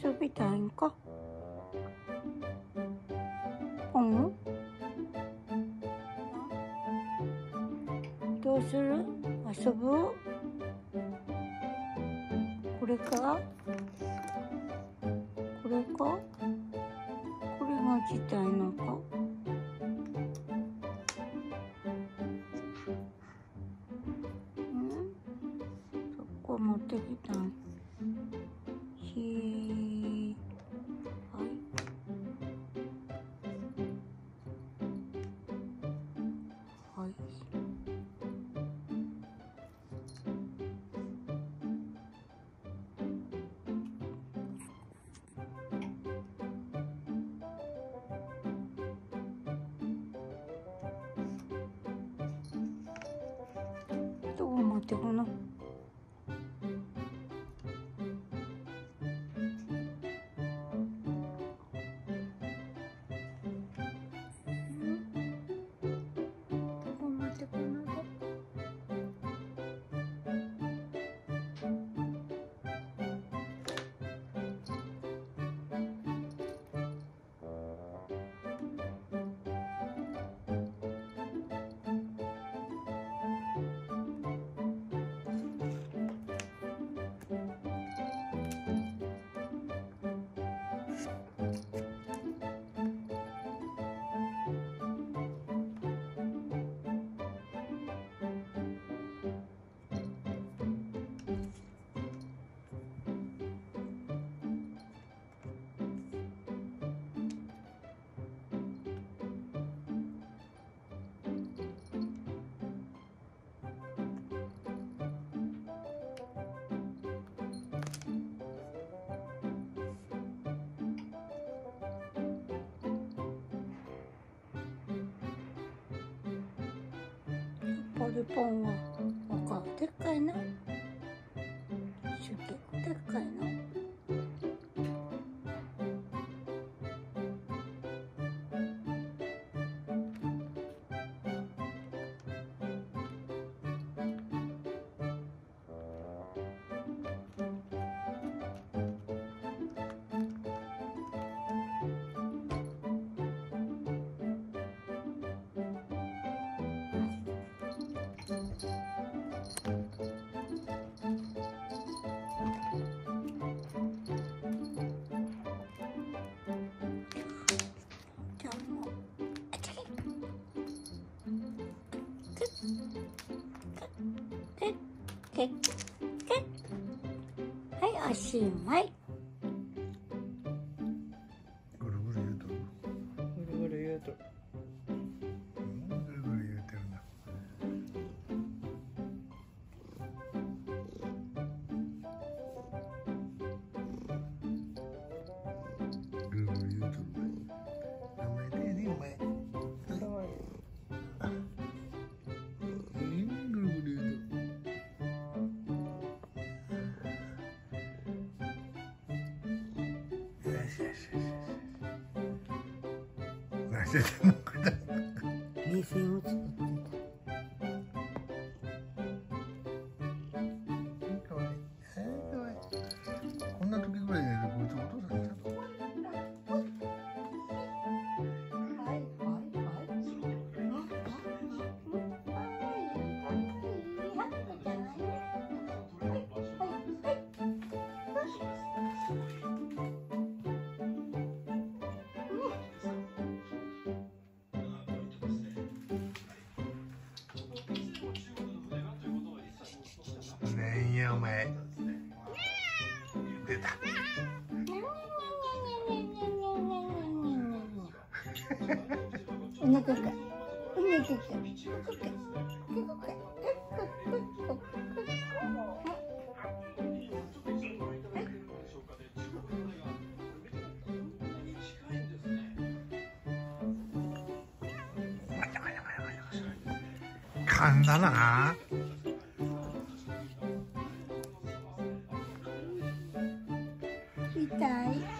遊びたいんか。うん。どうする？遊ぶ？これか？これか？これが来たいのか？うん？そこ持ってきたん。どう思ってこの。ポリポンはお顔でっかいな。結構でっかいな。はい、おしまい。ぐるぐる言うとる。ぐるぐる言うとる。ぐるぐる言うてるな。ぐるぐる言うとる。名前でね、お前。かわいい。ぐるぐる言うとる。目線を作ってた。かわいい。かわいい。こんな時ぐらいでこいつお父さんちゃんと。ねんやお前出た。お腹か。お腹か。噛んだな。痛い。